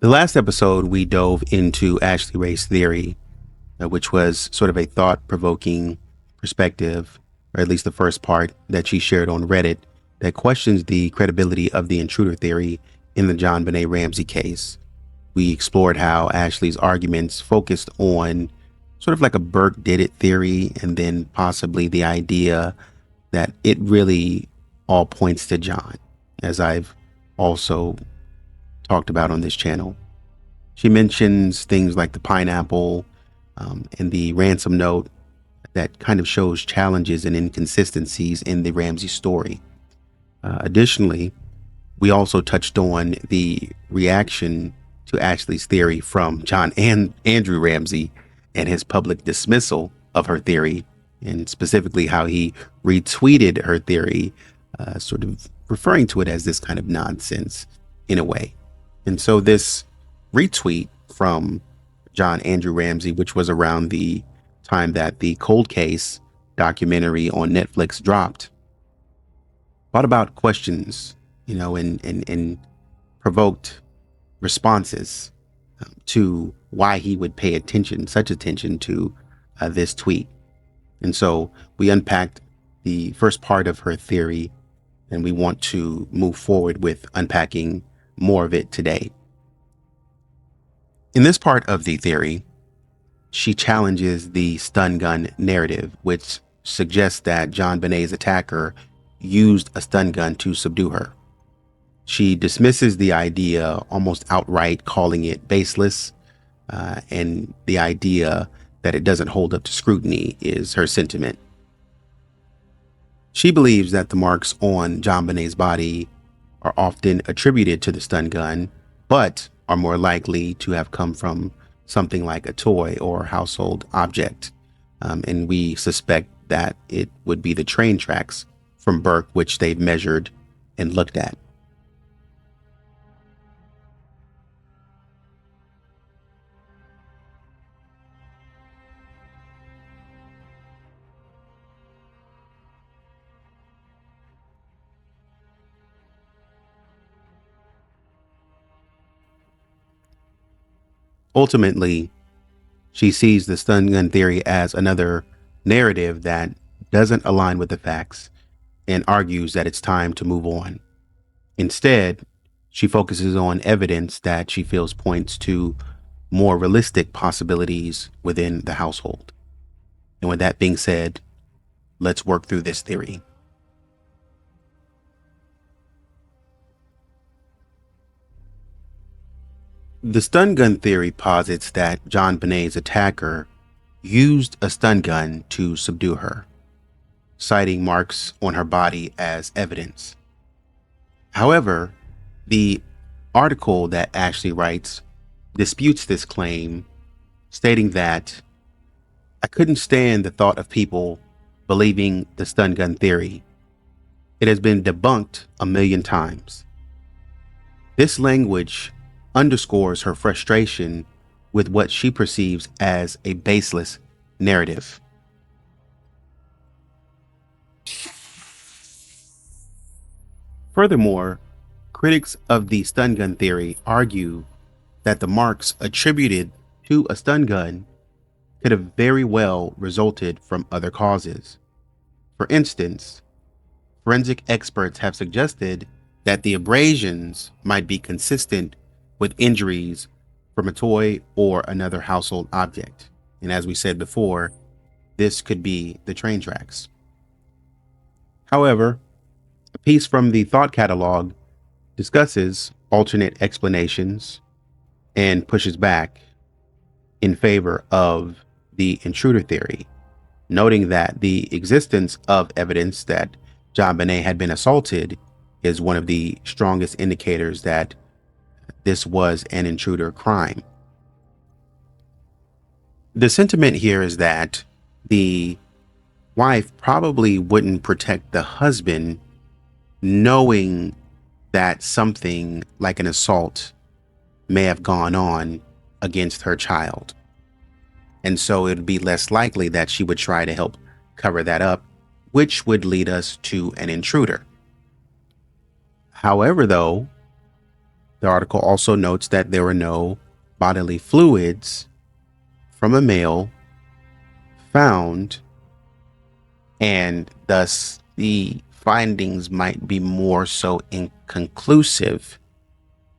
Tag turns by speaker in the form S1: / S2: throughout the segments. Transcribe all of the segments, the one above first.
S1: The last episode, we dove into Ashley Ray's theory, which was sort of a thought-provoking perspective, or at least the first part that she shared on Reddit, that questions the credibility of the intruder theory in the JonBenét Ramsey case. We explored how Ashley's arguments focused on sort of like a Burke did it theory, and then possibly the idea that it really all points to John, as I've also talked about on this channel. She mentions things like the pineapple and the ransom note that kind of shows challenges and inconsistencies in the Ramsey story. Additionally, we also touched on the reaction to Ashley's theory from John and Andrew Ramsey and his public dismissal of her theory, and specifically how he retweeted her theory, sort of referring to it as this kind of nonsense in a way. And so this retweet from John Andrew Ramsey, which was around the time that the Cold Case documentary on Netflix dropped, brought about questions, and provoked responses to why he would pay such attention to this tweet. And so we unpacked the first part of her theory, and we want to move forward with unpacking more of it today. In this part of the theory, she challenges the stun gun narrative, which suggests that JonBenét's attacker used a stun gun to subdue her. She dismisses the idea almost outright, calling it baseless, and the idea that it doesn't hold up to scrutiny is her sentiment. She believes that the marks on JonBenét's body are often attributed to the stun gun, but are more likely to have come from something like a toy or household object. And we suspect that it would be the train tracks from Burke, which they've measured and looked at. Ultimately, she sees the stun gun theory as another narrative that doesn't align with the facts and argues that it's time to move on. Instead, she focuses on evidence that she feels points to more realistic possibilities within the household. And with that being said, let's work through this theory. The stun gun theory posits that JonBenét's attacker used a stun gun to subdue her, citing marks on her body as evidence. However, the article that Ashley writes disputes this claim, stating that I couldn't stand the thought of people believing the stun gun theory. It has been debunked 1,000,000 times. This language underscores her frustration with what she perceives as a baseless narrative. Furthermore, critics of the stun gun theory argue that the marks attributed to a stun gun could have very well resulted from other causes. For instance, forensic experts have suggested that the abrasions might be consistent with injuries from a toy or another household object. And as we said before, this could be the train tracks. However, a piece from the Thought Catalog discusses alternate explanations and pushes back in favor of the intruder theory, noting that the existence of evidence that JonBenet had been assaulted is one of the strongest indicators that this was an intruder crime. The sentiment here is that the wife probably wouldn't protect the husband, knowing that something like an assault may have gone on against her child. And so it would be less likely that she would try to help cover that up, which would lead us to an intruder. However, though, The article also notes that there were no bodily fluids from a male found, and thus the findings might be more so inconclusive,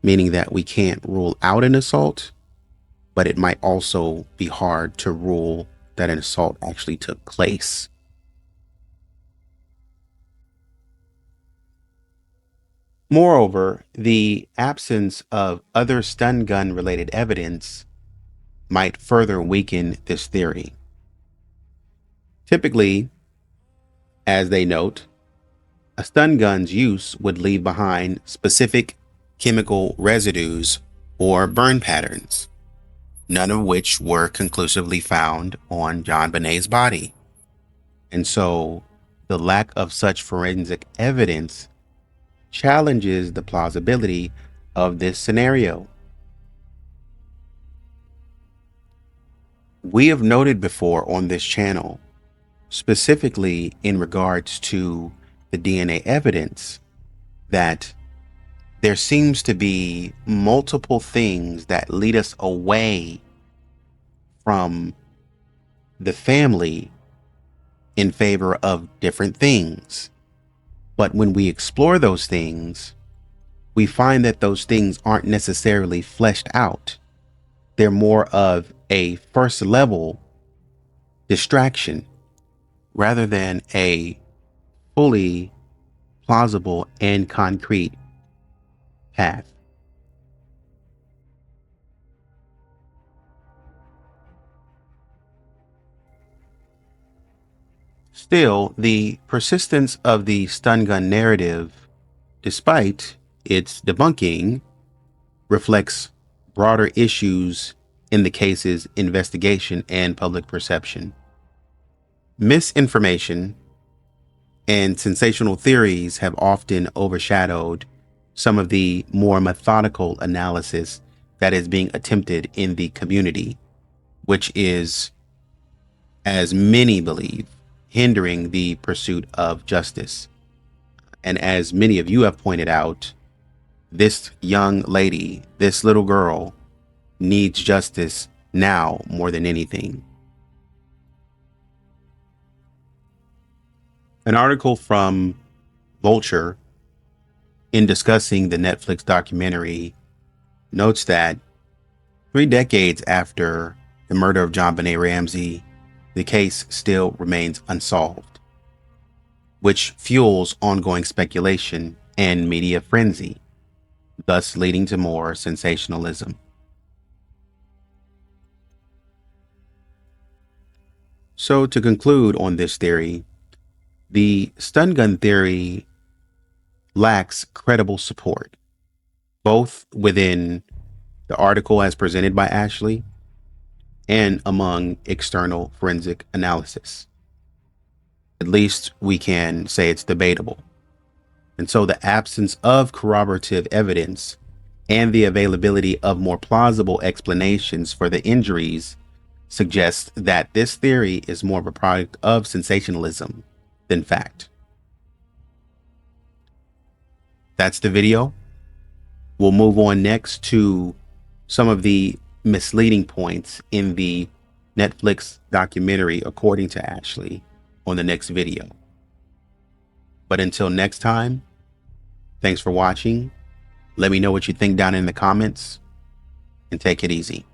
S1: meaning that we can't rule out an assault, but it might also be hard to rule that an assault actually took place. Moreover, the absence of other stun gun related evidence might further weaken this theory. Typically, as they note, a stun gun's use would leave behind specific chemical residues or burn patterns, none of which were conclusively found on JonBenet's body. And so the lack of such forensic evidence challenges the plausibility of this scenario. We have noted before on this channel, specifically in regards to the DNA evidence, that there seems to be multiple things that lead us away from the family in favor of different things. But when we explore those things, we find that those things aren't necessarily fleshed out. They're more of a first level distraction rather than a fully plausible and concrete path. Still, the persistence of the stun gun narrative, despite its debunking, reflects broader issues in the case's investigation and public perception. Misinformation and sensational theories have often overshadowed some of the more methodical analysis that is being attempted in the community, which is, as many believe, hindering the pursuit of justice. And as many of you have pointed out, this young lady, this little girl, needs justice now more than anything. An article from Vulture, in discussing the Netflix documentary, notes that 3 decades after the murder of JonBenét Ramsey, the case still remains unsolved, which fuels ongoing speculation and media frenzy, thus leading to more sensationalism. So to conclude on this theory, the stun gun theory lacks credible support, both within the article as presented by Ashley and among external forensic analysis. At least we can say it's debatable. And so the absence of corroborative evidence and the availability of more plausible explanations for the injuries suggests that this theory is more of a product of sensationalism than fact. That's the video. We'll move on next to some of the misleading points in the Netflix documentary, according to Ashley, on the next video. But until next time, thanks for watching. Let me know what you think down in the comments, and take it easy.